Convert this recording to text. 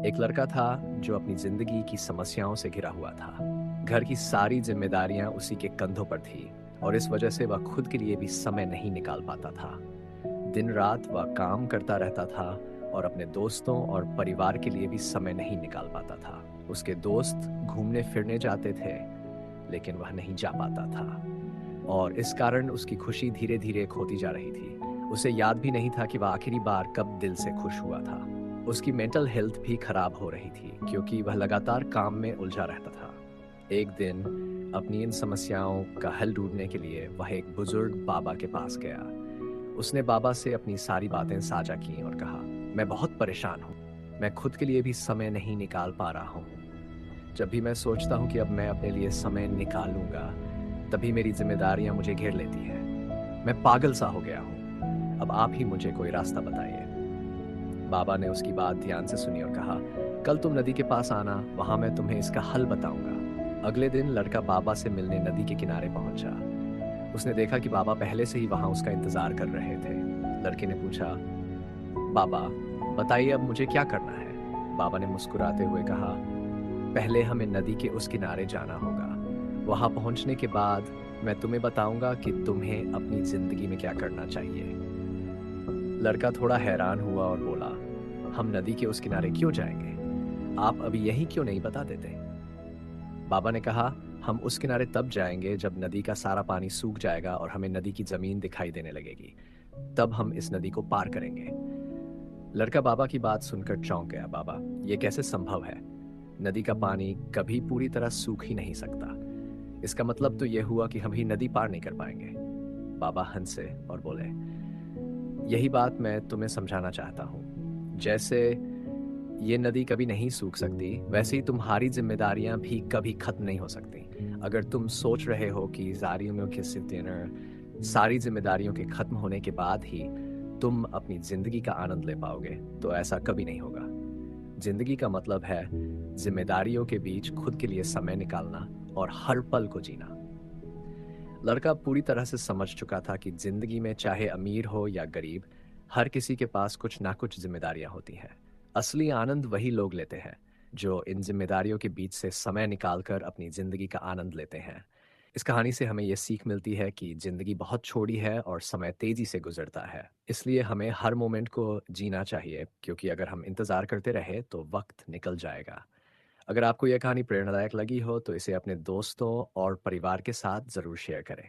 एक लड़का था जो अपनी जिंदगी की समस्याओं से घिरा हुआ था। घर की सारी जिम्मेदारियां उसी के कंधों पर थी और इस वजह से वह खुद के लिए भी समय नहीं निकाल पाता था। दिन रात वह काम करता रहता था और अपने दोस्तों और परिवार के लिए भी समय नहीं निकाल पाता था। उसके दोस्त घूमने फिरने जाते थे, लेकिन वह नहीं जा पाता था और इस कारण उसकी खुशी धीरे धीरे खोती जा रही थी। उसे याद भी नहीं था कि वह आखिरी बार कब दिल से खुश हुआ था। उसकी मेंटल हेल्थ भी खराब हो रही थी क्योंकि वह लगातार काम में उलझा रहता था। एक दिन अपनी इन समस्याओं का हल ढूंढने के लिए वह एक बुजुर्ग बाबा के पास गया। उसने बाबा से अपनी सारी बातें साझा की और कहा, मैं बहुत परेशान हूँ। मैं खुद के लिए भी समय नहीं निकाल पा रहा हूँ। जब भी मैं सोचता हूँ कि अब मैं अपने लिए समय निकालूंगा, तभी मेरी जिम्मेदारियां मुझे घेर लेती हैं। मैं पागल सा हो गया हूँ। अब आप ही मुझे कोई रास्ता बताइए। बाबा ने उसकी बात ध्यान से सुनी और कहा, कल तुम नदी के पास आना, वहां मैं तुम्हें इसका हल बताऊंगा। अगले दिन लड़का बाबा से मिलने नदी के किनारे पहुंचा। उसने देखा कि बाबा पहले से ही वहां उसका इंतजार कर रहे थे। लड़के ने पूछा, बाबा बताइए अब मुझे क्या करना है। बाबा ने मुस्कुराते हुए कहा, पहले हमें नदी के उस किनारे जाना होगा। वहां पहुंचने के बाद मैं तुम्हें बताऊंगा कि तुम्हें अपनी जिंदगी में क्या करना चाहिए। लड़का थोड़ा हैरान हुआ और बोला, हम नदी के उस किनारे क्यों जाएंगे? आप अभी यही क्यों नहीं बता देते? बाबा ने कहा, हम उस किनारे तब जाएंगे जब नदी का सारा पानी सूख जाएगा और हमें नदी की जमीन दिखाई देने लगेगी। तब हम इस नदी को पार करेंगे। लड़का बाबा की बात सुनकर चौंक गया। बाबा, ये कैसे संभव है? नदी का पानी कभी पूरी तरह सूख ही नहीं सकता। इसका मतलब तो यह हुआ कि हम ही नदी पार नहीं कर पाएंगे। बाबा हंसे और बोले, यही बात मैं तुम्हें समझाना चाहता हूँ। जैसे ये नदी कभी नहीं सूख सकती, वैसे ही तुम्हारी जिम्मेदारियां भी कभी खत्म नहीं हो सकती। अगर तुम सोच रहे हो कि सारी जिम्मेदारियों के खत्म होने के बाद ही तुम अपनी जिंदगी का आनंद ले पाओगे, तो ऐसा कभी नहीं होगा। जिंदगी का मतलब है जिम्मेदारियों के बीच खुद के लिए समय निकालना और हर पल को जीना। लड़का पूरी तरह से समझ चुका था कि जिंदगी में चाहे अमीर हो या गरीब, हर किसी के पास कुछ ना कुछ जिम्मेदारियां होती हैं। असली आनंद वही लोग लेते हैं जो इन जिम्मेदारियों के बीच से समय निकालकर अपनी जिंदगी का आनंद लेते हैं। इस कहानी से हमें यह सीख मिलती है कि जिंदगी बहुत छोटी है और समय तेजी से गुजरता है। इसलिए हमें हर मोमेंट को जीना चाहिए, क्योंकि अगर हम इंतजार करते रहे तो वक्त निकल जाएगा। अगर आपको यह कहानी प्रेरणादायक लगी हो तो इसे अपने दोस्तों और परिवार के साथ जरूर शेयर करें।